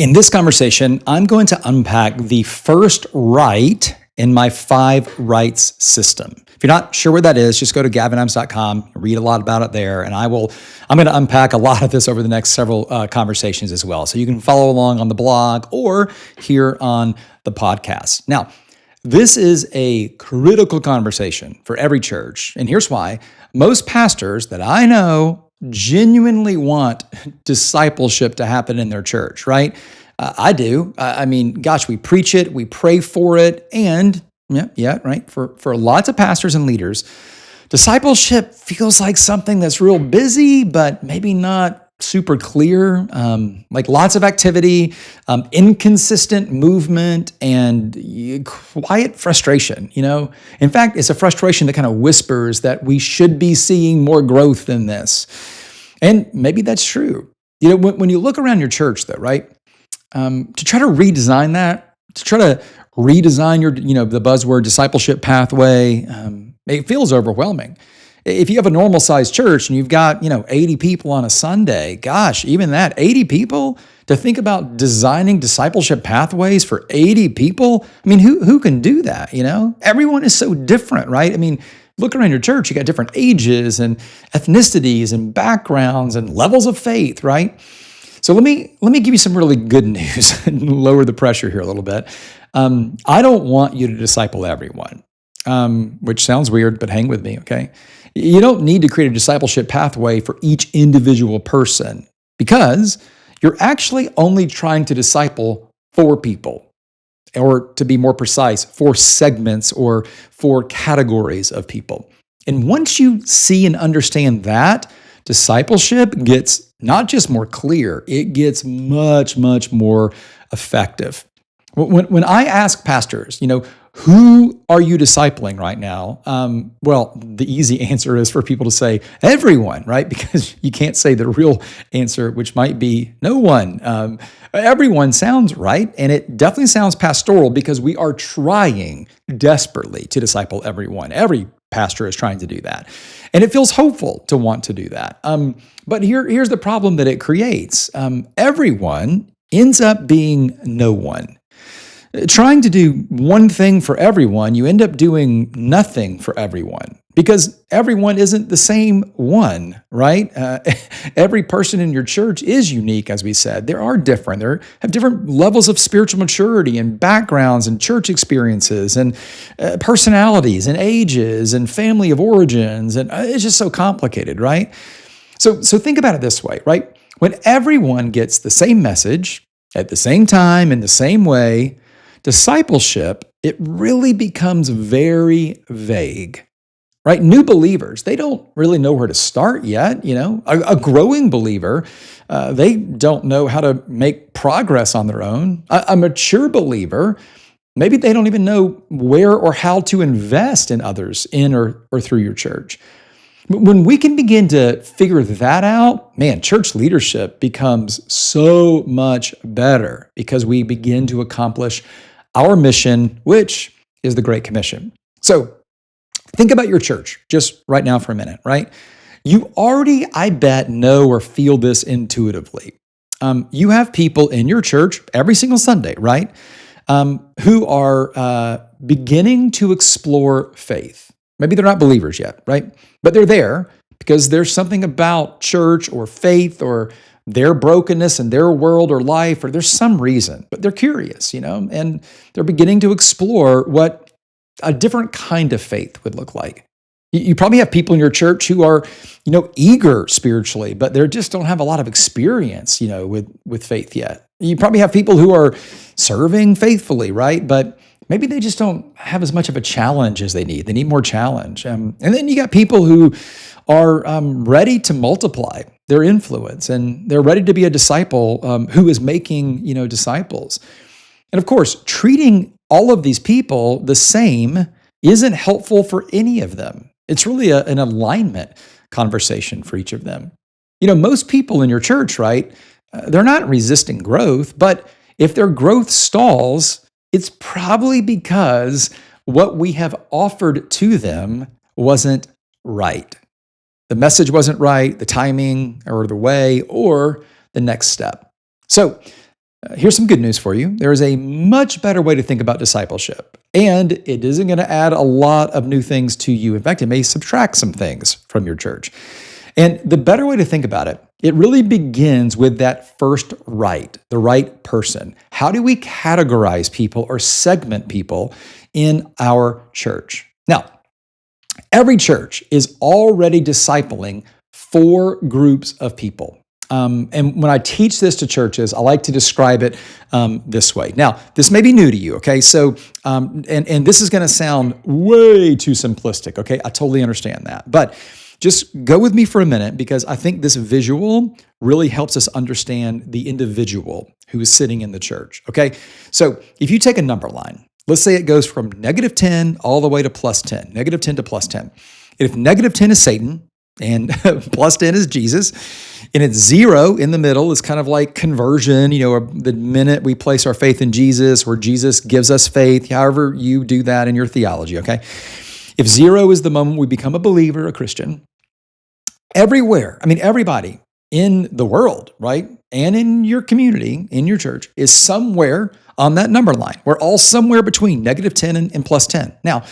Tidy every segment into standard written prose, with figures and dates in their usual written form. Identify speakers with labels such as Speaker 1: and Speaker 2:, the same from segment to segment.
Speaker 1: In this conversation, I'm going to unpack the first right in my 5 rights system. If you're not sure what that is, just go to gavinadams.com, read a lot about it there, and I'm going to unpack a lot of this over the next several conversations as well. So you can follow along on the blog or here on the podcast. Now, this is a critical conversation for every church, and here's why. Most pastors that I know genuinely want discipleship to happen in their church, right? I do. I mean, gosh, we preach it, we pray for it, and right. For lots of pastors and leaders, discipleship feels like something that's real busy, but maybe not super clear. Like lots of activity, inconsistent movement, and quiet frustration. In fact, it's a frustration that kind of whispers that we should be seeing more growth than this, and maybe that's true. When you look around your church, though, right? To try to redesign that, to try to redesign your, the buzzword discipleship pathway, it feels overwhelming. If you have a normal sized church and you've got, 80 people on a Sunday, gosh, even that 80 people, to think about designing discipleship pathways for 80 people, I mean, who can do that? Everyone is so different, right? I mean, look around your church, you got different ages and ethnicities and backgrounds and levels of faith, right? So let me give you some really good news and lower the pressure here a little bit. I don't want you to disciple everyone, which sounds weird, but hang with me, okay? You don't need to create a discipleship pathway for each individual person because you're actually only trying to disciple 4 people, or to be more precise, 4 segments or 4 categories of people. And once you see and understand that, discipleship gets not just more clear, it gets much, much more effective. When I ask pastors, who are you discipling right now? Well, the easy answer is for people to say everyone, right? Because you can't say the real answer, which might be no one. Everyone sounds right, and it definitely sounds pastoral because we are trying desperately to disciple everyone. Every pastor is trying to do that. And it feels hopeful to want to do that. But here's the problem that it creates. Everyone ends up being no one. Trying to do one thing for everyone, you end up doing nothing for everyone because everyone isn't the same one, right? Every person in your church is unique, as we said. They are different. They have different levels of spiritual maturity and backgrounds and church experiences and personalities and ages and family of origins. And it's just so complicated, right? So think about it this way, right? When everyone gets the same message at the same time in the same way, discipleship, it really becomes very vague, right? New believers, they don't really know where to start yet. A growing believer, they don't know how to make progress on their own. A mature believer, maybe they don't even know where or how to invest in others in or through your church. When we can begin to figure that out, man, church leadership becomes so much better because we begin to accomplish our mission, which is the Great Commission. So think about your church just right now for a minute, right? You already, I bet, know or feel this intuitively. You have people in your church every single Sunday, right? Who are beginning to explore faith. Maybe they're not believers yet, right? But they're there because there's something about church or faith or their brokenness in their world or life, or there's some reason, but they're curious, and they're beginning to explore what a different kind of faith would look like. You probably have people in your church who are, eager spiritually, but they just don't have a lot of experience, with faith yet. You probably have people who are serving faithfully, right? But maybe they just don't have as much of a challenge as they need. They need more challenge. And then you got people who are ready to multiply their influence, and they're ready to be a disciple who is making, disciples. And of course, treating all of these people the same isn't helpful for any of them. It's really an alignment conversation for each of them. Most people in your church, right, they're not resisting growth, but if their growth stalls, it's probably because what we have offered to them wasn't right. The message wasn't right, the timing or the way, or the next step. So Here's some good news for you. There is a much better way to think about discipleship, and it isn't going to add a lot of new things to you. In fact, it may subtract some things from your church. And the better way to think about it, it really begins with that first right, the right person. How do we categorize people or segment people in our church? Now, every church is already discipling 4 groups of people. And when I teach this to churches, I like to describe it this way. Now, this may be new to you, okay? So, and this is going to sound way too simplistic, okay? I totally understand that. But just go with me for a minute, because I think this visual really helps us understand the individual who is sitting in the church, okay? So if you take a number line, let's say it goes from -10 all the way to +10, -10 to +10. If -10 is Satan and +10 is Jesus, and it's 0 in the middle is kind of like conversion, or the minute we place our faith in Jesus, or Jesus gives us faith, however you do that in your theology, okay? If 0 is the moment we become a believer, a Christian, everybody in the world, right? And in your community, in your church, is somewhere on that number line. We're all somewhere between -10 and +10. Now,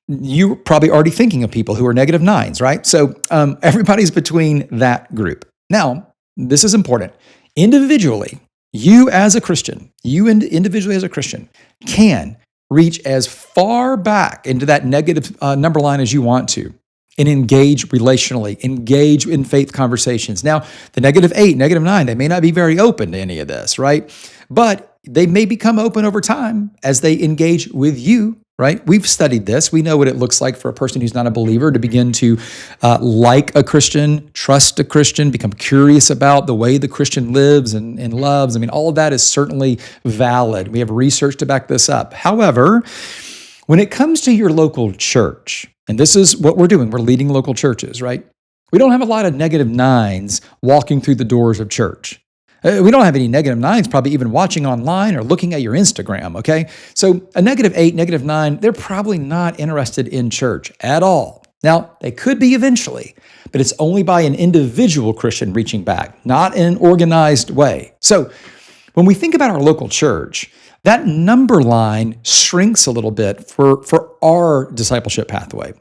Speaker 1: you're probably already thinking of people who are -9s, right? So everybody's between that group. Now, this is important. Individually, you as a Christian, individually as a Christian, can reach as far back into that negative number line as you want to and engage relationally, engage in faith conversations. Now, the -8, -9, they may not be very open to any of this, right? But they may become open over time as they engage with you, right? We've studied this. We know what it looks like for a person who's not a believer to begin to like a Christian, trust a Christian, become curious about the way the Christian lives and loves. All of that is certainly valid. We have research to back this up. However, when it comes to your local church, and this is what we're doing, we're leading local churches, right? We don't have a lot of -9s walking through the doors of church. We don't have any -9s probably even watching online or looking at your Instagram, okay? So a -8, -9, they're probably not interested in church at all. Now, they could be eventually, but it's only by an individual Christian reaching back, not in an organized way. So when we think about our local church, that number line shrinks a little bit for our discipleship pathway.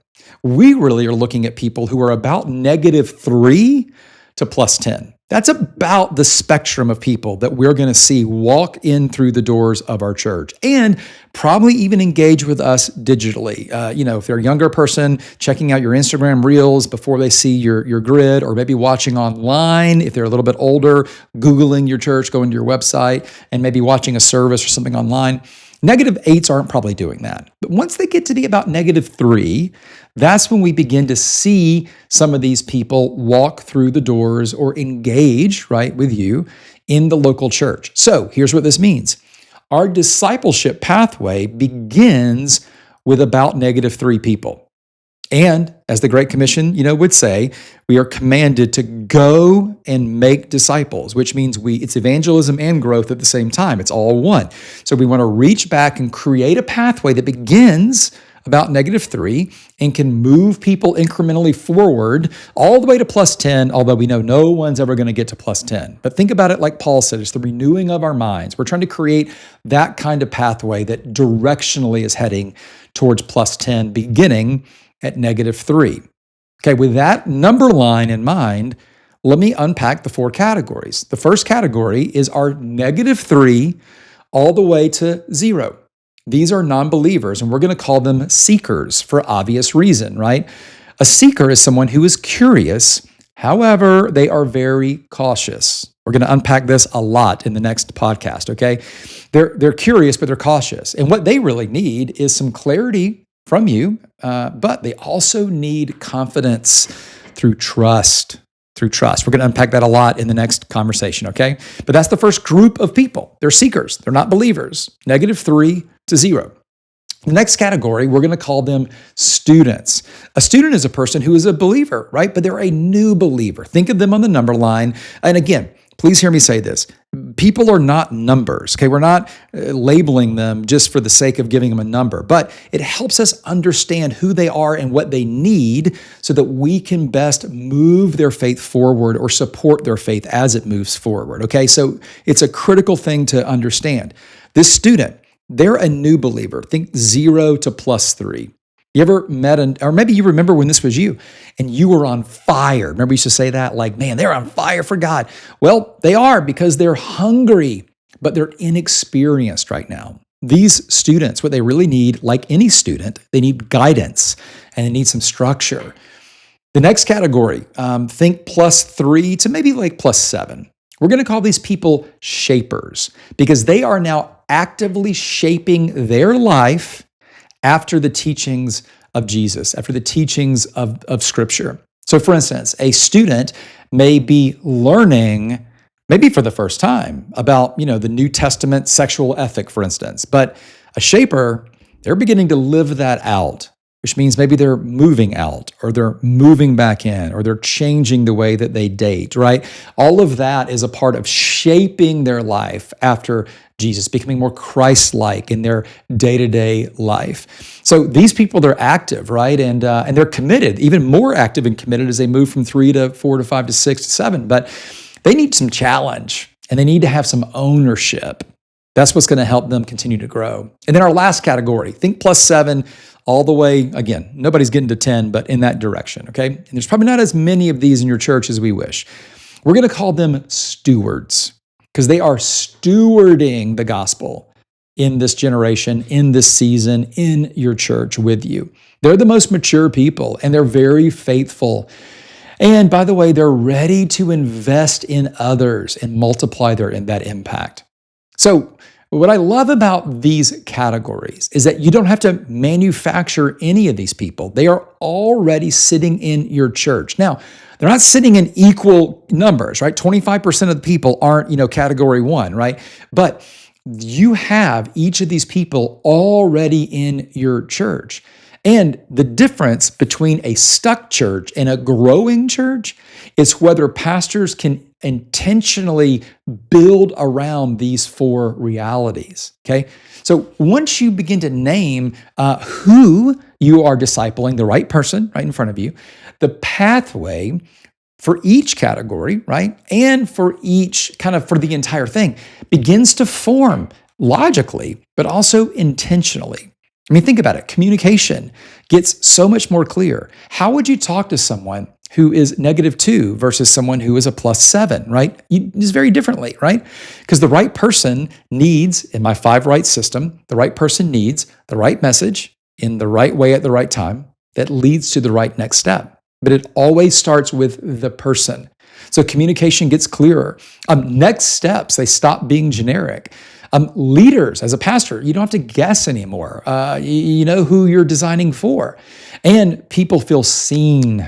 Speaker 1: We really are looking at people who are about -3 to +10. That's about the spectrum of people that we're going to see walk in through the doors of our church and probably even engage with us digitally. If they're a younger person, checking out your Instagram reels before they see your grid, or maybe watching online. If they're a little bit older, Googling your church, going to your website, and maybe watching a service or something online. -8s aren't probably doing that. But once they get to be about -3, that's when we begin to see some of these people walk through the doors or engage, right, with you in the local church. So here's what this means. Our discipleship pathway begins with about -3 people. And as the Great Commission, would say, we are commanded to go and make disciples, which means it's evangelism and growth at the same time. It's all one. So we want to reach back and create a pathway that begins about -3 and can move people incrementally forward all the way to +10, although we know no one's ever going to get to +10. But think about it like Paul said, it's the renewing of our minds. We're trying to create that kind of pathway that directionally is heading towards +10, beginning at -3. Okay, with that number line in mind, let me unpack the 4 categories. The first category is our -3 all the way to 0. These are non-believers, and we're going to call them seekers for obvious reason, right? A seeker is someone who is curious. However, they are very cautious. We're going to unpack this a lot in the next podcast, okay? They're curious, but they're cautious. And what they really need is some clarity from you, but they also need confidence through trust. We're going to unpack that a lot in the next conversation, okay? But that's the first group of people. They're seekers. They're not believers. -3 to 0. The next category, we're going to call them students. A student is a person who is a believer, right? But they're a new believer. Think of them on the number line. And again, please hear me say this. People are not numbers, okay? We're not labeling them just for the sake of giving them a number, but it helps us understand who they are and what they need so that we can best move their faith forward or support their faith as it moves forward, okay? So it's a critical thing to understand. This student, they're a new believer. Think 0 to +3. You ever met, or maybe you remember when this was you and you were on fire. Remember we used to say that, like, man, they're on fire for God. Well, they are because they're hungry, but they're inexperienced right now. These students, what they really need, like any student, they need guidance and they need some structure. The next category, think +3 to maybe like +7. We're going to call these people shapers because they are now actively shaping their life after the teachings of Jesus, after the teachings of Scripture. So for instance, a student may be learning, maybe for the first time, about the New Testament sexual ethic, for instance. But a shaper, they're beginning to live that out, which means maybe they're moving out or they're moving back in or they're changing the way that they date, right? All of that is a part of shaping their life after Jesus, becoming more Christ-like in their day-to-day life. So these people, they're active, right? And they're committed, even more active and committed as they move from 3 to 4 to 5 to 6 to 7. But they need some challenge and they need to have some ownership. That's what's going to help them continue to grow. And then our last category, think +7 all the way, again, nobody's getting to 10, but in that direction, okay? And there's probably not as many of these in your church as we wish. We're going to call them stewards because they are stewarding the gospel in this generation, in this season, in your church with you. They're the most mature people and they're very faithful. And by the way, they're ready to invest in others and multiply that impact. So what I love about these categories is that you don't have to manufacture any of these people. They are already sitting in your church. Now, they're not sitting in equal numbers, right? 25% of the people aren't, category 1, right? But you have each of these people already in your church. And the difference between a stuck church and a growing church is whether pastors can intentionally build around these 4 realities, okay? So once you begin to name who you are discipling, the right person right in front of you, the pathway for each category, right, and for each for the entire thing begins to form logically, but also intentionally. I mean, think about it. Communication gets so much more clear. How would you talk to someone who is -2 versus someone who is a +7, right? Just very differently, right? Because the right person needs, in my 5 right system, the right person needs the right message in the right way at the right time that leads to the right next step. But it always starts with the person. So communication gets clearer. Next steps, they stop being generic. Leaders, as a pastor, you don't have to guess anymore. You know who you're designing for. And people feel seen,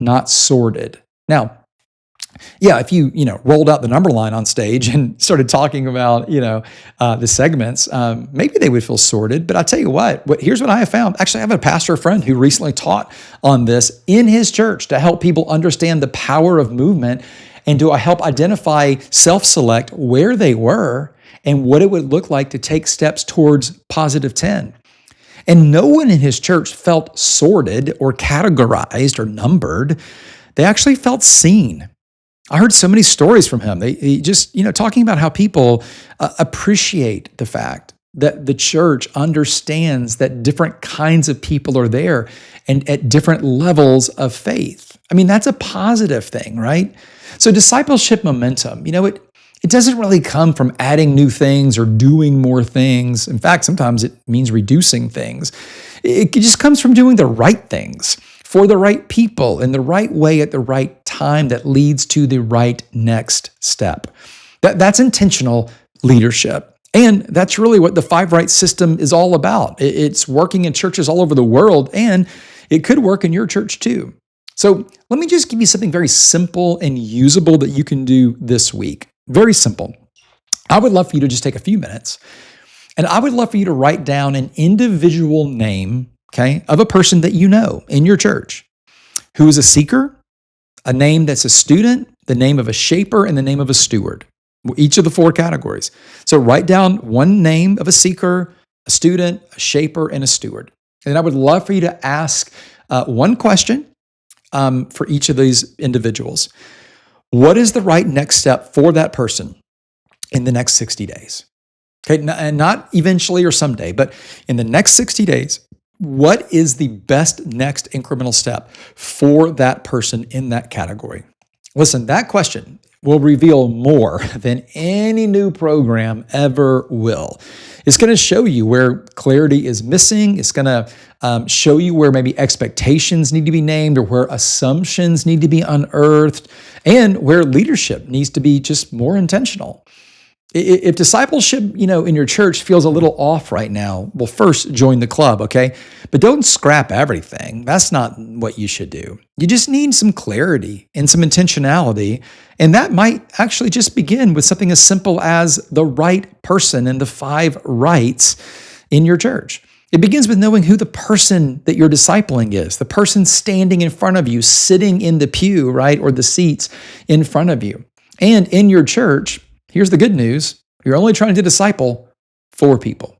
Speaker 1: not sorted. Now, yeah, if you rolled out the number line on stage and started talking about the segments, maybe they would feel sorted. But I tell you here's what I have found. Actually, I have a pastor friend who recently taught on this in his church to help people understand the power of movement and to help identify, self-select where they were and what it would look like to take steps towards +10. And no one in his church felt sorted or categorized or numbered. They actually felt seen. I heard so many stories from him. He just, talking about how people appreciate the fact that the church understands that different kinds of people are there and at different levels of faith. I mean, that's a positive thing, right? So discipleship momentum, it doesn't really come from adding new things or doing more things. In fact, sometimes it means reducing things. It just comes from doing the right things for the right people in the right way at the right time that leads to the right next step. That's intentional leadership. And that's really what the 5 Right system is all about. It's working in churches all over the world, and it could work in your church too. So let me just give you something very simple and usable that you can do this week. Very simple. I would love for you to just take a few minutes, and I would love for you to write down an individual name, okay, of a person that you know in your church who is a seeker, a name that's a student, the name of a shaper and the name of a steward, each of the 4 categories. So write down one name of a seeker, a student, a shaper, and a steward. And I would love for you to ask one question for each of these individuals. What is the right next step for that person in the next 60 days? Okay, and not eventually or someday, but in the next 60 days, what is the best next incremental step for that person in that category? Listen, that question will reveal more than any new program ever will. It's going to show you where clarity is missing. It's going to show you where maybe expectations need to be named or where assumptions need to be unearthed and where leadership needs to be just more intentional. If discipleship, in your church feels a little off right now, well, first join the club, okay? But don't scrap everything. That's not what you should do. You just need some clarity and some intentionality, and that might actually just begin with something as simple as the right person and the 5 rights in your church. It begins with knowing who the person that you're discipling is, the person standing in front of you, sitting in the pew, right, or the seats in front of you. And in your church, here's the good news. You're only trying to disciple 4 people.